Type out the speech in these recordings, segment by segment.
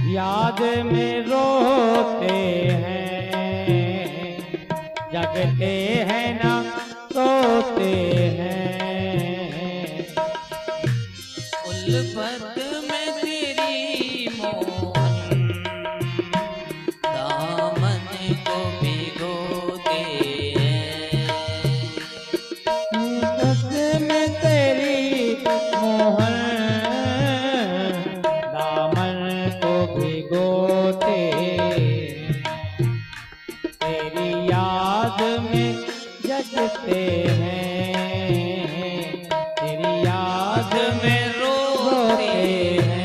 याद में रोते हैं, जगते हैं ना सोते हैं। उल्फत में तेरी मोहन, दामन को भिगोते हैं। उल्फत में तेरी मोहन, दामन को भिगोते। तेरी याद में जगते हैं, तेरी याद में रोते हैं।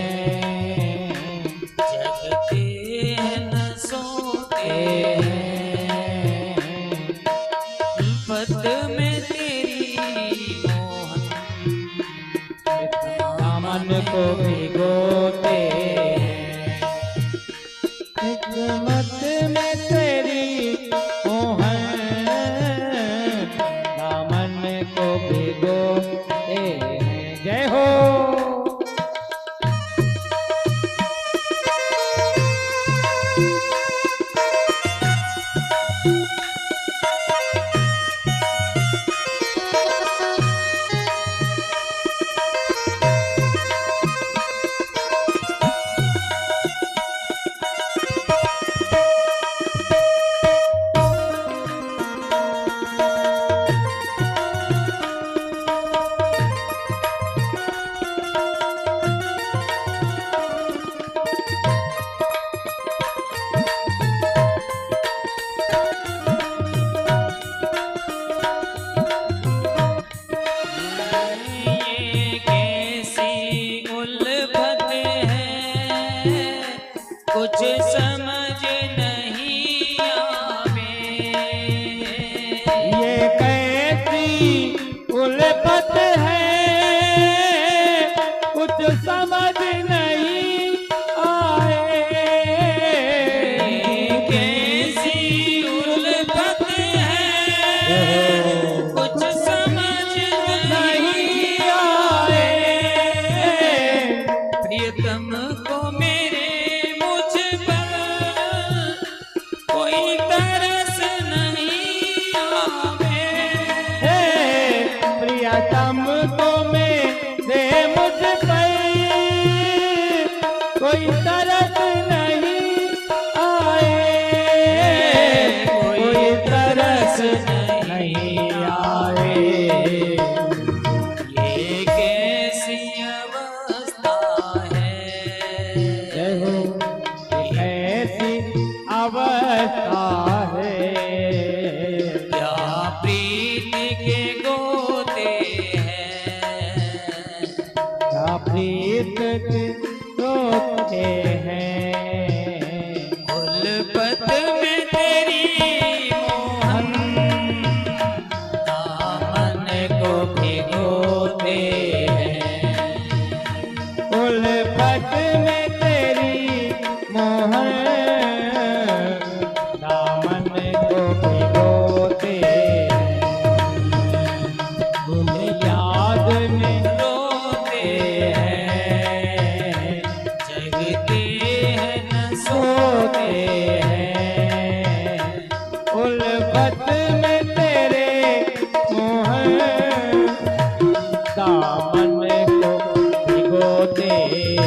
जगते हैं न सोते हैं। उल्फत में तेरी मोहन, दामन को भिगोते हैं। हिकमत में तेरी मोहन, दामन को भिगोते हैं। जय हो। ये कैसी उल्फत है, कुछ समझ नहीं आवे। ये कैसी उल्फत है, कुछ समझ नहीं आए। कैसी उल्फत है, कुछ समझ नहीं आए। प्रियतम को मेरे मुझ पर कोई तरस नहीं आवे। प्रियतम को मेरे मुझ पर कोई तरस नहीं आए, कोई तरस नहीं आए। ये कैसी अवस्था है, जय हो। ये कैसी अवस्था है, क्या प्रीति के गोते हैं। क्या प्रीत के रोते हैं। उल्फत में तेरी मोहन, दामन को भिगोते हैं। उल्फत में तेरी मोहन, दामन को भिगोते हैं। तुम्हें याद में रोते हैं, जगते हैं न सोते सोते हैं। उल्फत में तेरे मोहन, दामन को भिगोते हैं।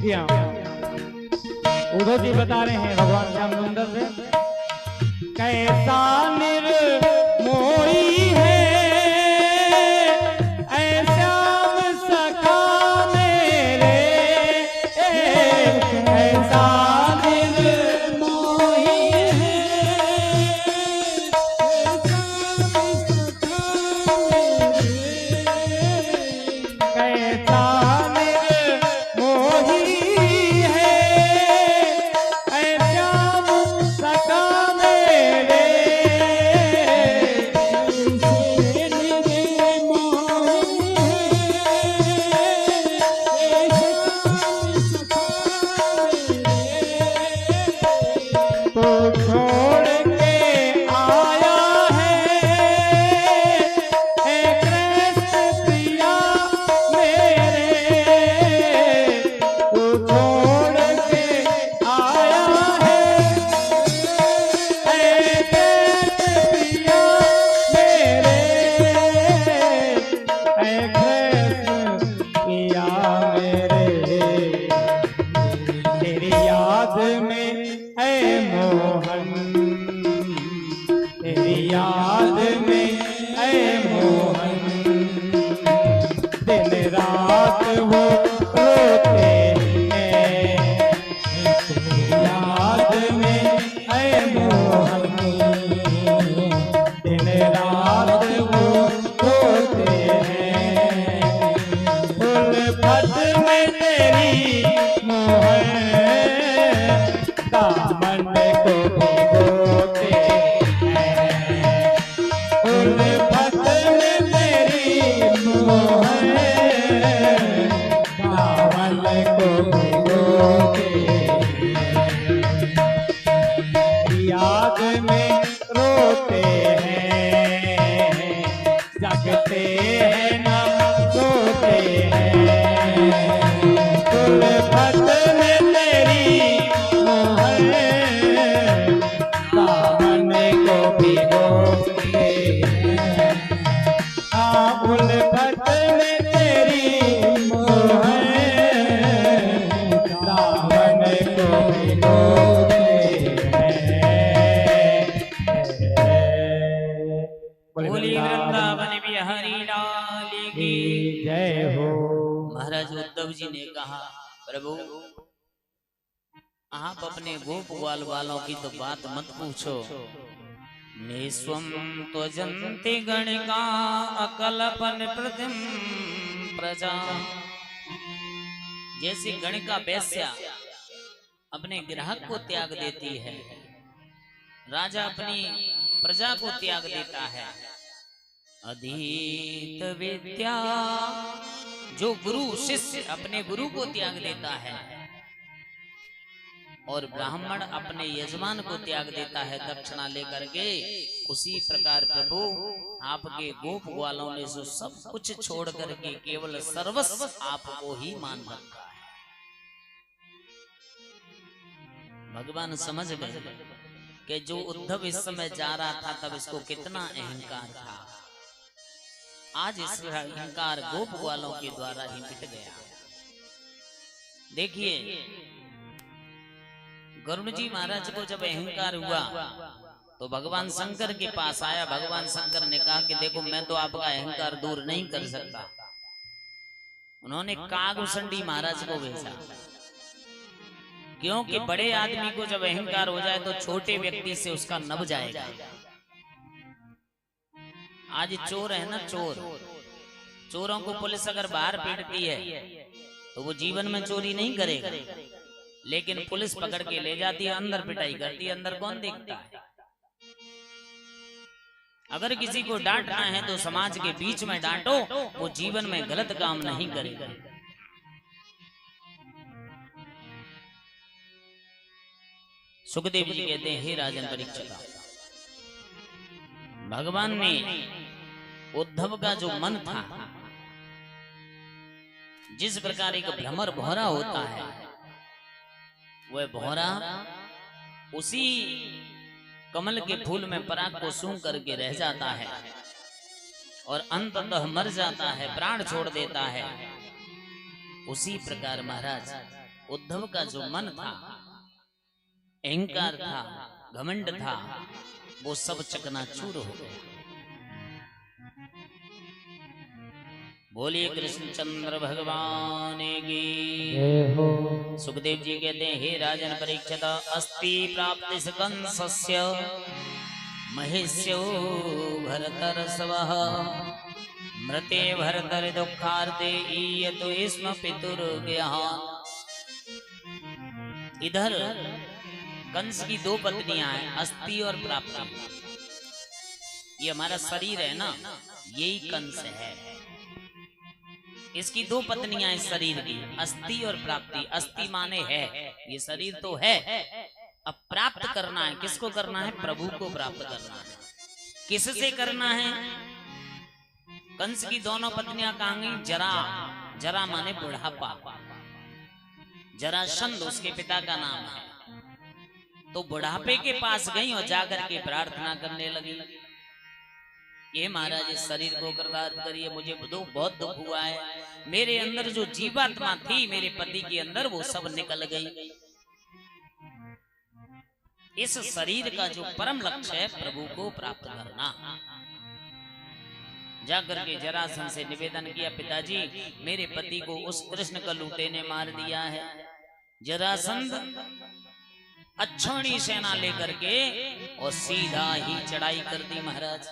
देखिए उद्धव जी बता रहे हैं भगवान श्याम सुंदर से, कैसा निर्मोही है श्याम सखा मेरे, ऐसा निर्मोही है कैसा निर्मोही है श्याम सखा मेरे, तो छोड़ के आया है कृष्ण प्रिया मेरे, तो छोड़ के आया है कृष्ण प्रिया मेरे, कृष्ण प्रिया मेरे, तेरी याद में है मोहन, तेरी याद में है मोहन, दिन रात वो रोते हैं, तेरी याद में है मोहन, दिन रात वो रोते हैं, उल्फत में तेरी मोहन, दामन को भिगोते हैं, उल्फत में तेरी मोहन, दामन को भिगोते हैं, याद में रोते हैं, जगते हैं ना सोते हैं, उल्फत में तेरी मोहन, दामन को भिगोते हैं, उल्फत में तेरी मोहन, दामन को भिगोते हैं। बोली वृंदावन बिहारी लाल की जय हो। महाराज उद्धव जी ने कहा, प्रभु आप अपने गोप ग्वाल वालों की तो बात मत पूछो, निस्वम त्वजन्ति गणिका अकल्पन प्रतिम प्रजा, जैसी गणिका वेश्या अपने ग्राहक को त्याग देती है, राजा अपनी प्रजा को त्याग देता है, अधीत विद्या जो गुरु शिष्य अपने गुरु को त्याग देता है, और ब्राह्मण अपने यजमान को त्याग देता है दक्षिणा लेकर के, उसी प्रकार प्रभु आपके गोप ग्वालों ने जो सब कुछ छोड़ करके केवल सर्वस्व आपको ही मान रखा है। भगवान समझ गए कि जो उद्धव इस समय जा रहा था तब इसको कितना अहंकार था, आज इस अहंकार गोप ग्वालों के द्वारा ही मिट गया। देखिए गरुड़ जी महाराज को जब अहंकार हुआ तो भगवान शंकर के पास आया। भगवान शंकर ने कहा कि देखो मैं तो आपका अहंकार दूर नहीं कर सकता। उन्होंने कागभूषणी महाराज को भेजा, क्योंकि बड़े आदमी को जब अहंकार हो जाए तो छोटे व्यक्ति से उसका नभ जाएगा। आज चोर है ना, चोरों को पुलिस अगर बाहर पीटती है तो वो जीवन में चोरी नहीं करेगा, लेकिन पुलिस पकड़ के ले जाती है, अंदर पिटाई करती है, अंदर कौन देखता है। अगर किसी को डांटना है तो समाज के बीच में डांटो, वो जीवन में गलत काम नहीं करेगा। सुखदेव जी कहते हैं, हे राजन परीक्षित, भगवान ने उद्धव का जो मन था, जिस प्रकार एक भ्रमर भौरा होता है, वह भौरा उसी कमल के फूल में पराग को सूंघ करके रह जाता है और अंततः मर जाता है, प्राण छोड़ देता है। उसी प्रकार महाराज उद्धव का जो मन था, अहंकार था, घमंड था, वो सब चकनाचूर हो गया। बोलिए कृष्णचंद्र भगवान की। सुखदेव जी कहते हैं, हे राजन परीक्षित, अस्ति प्राप्ति कंसस्य महेश्यो भरतर्षभः मृते भरतर दुःखार्ते ईयतो स्म पितुर्ज्ञान। इधर कंस की दो पत्नियां हैं, अस्ति और प्राप्ति। ये हमारा शरीर है ना, यही कंस है। इसकी दो पत्नियां इस शरीर की, अस्ति और प्राप्ति। अस्ति माने है, ये शरीर तो है, अब प्राप्त करना है। किसको करना है? प्रभु को प्राप्त करना है। किससे करना है? कंस की दोनों पत्नियां कहाँ गई? जरा, जरा माने बुढ़ापा, जरासंध उसके पिता का नाम है। तो बुढ़ापे के पास गई और जाकर के प्रार्थना करने लगी, ये महाराज इस शरीर को कृतार्थ करिए, मुझे बहुत दुख हुआ है। मेरे अंदर जो जीवात्मा थी मेरे पति के अंदर, वो सब निकल गई। इस शरीर का जो परम लक्ष्य है प्रभु को प्राप्त करना। जाकर के जरासंध से निवेदन किया, पिताजी मेरे पति को उस कृष्ण कलूटे ने मार दिया है। जरासंध अच्छोनी सेना लेकर के और सीधा ही चढ़ाई कर दी महाराज।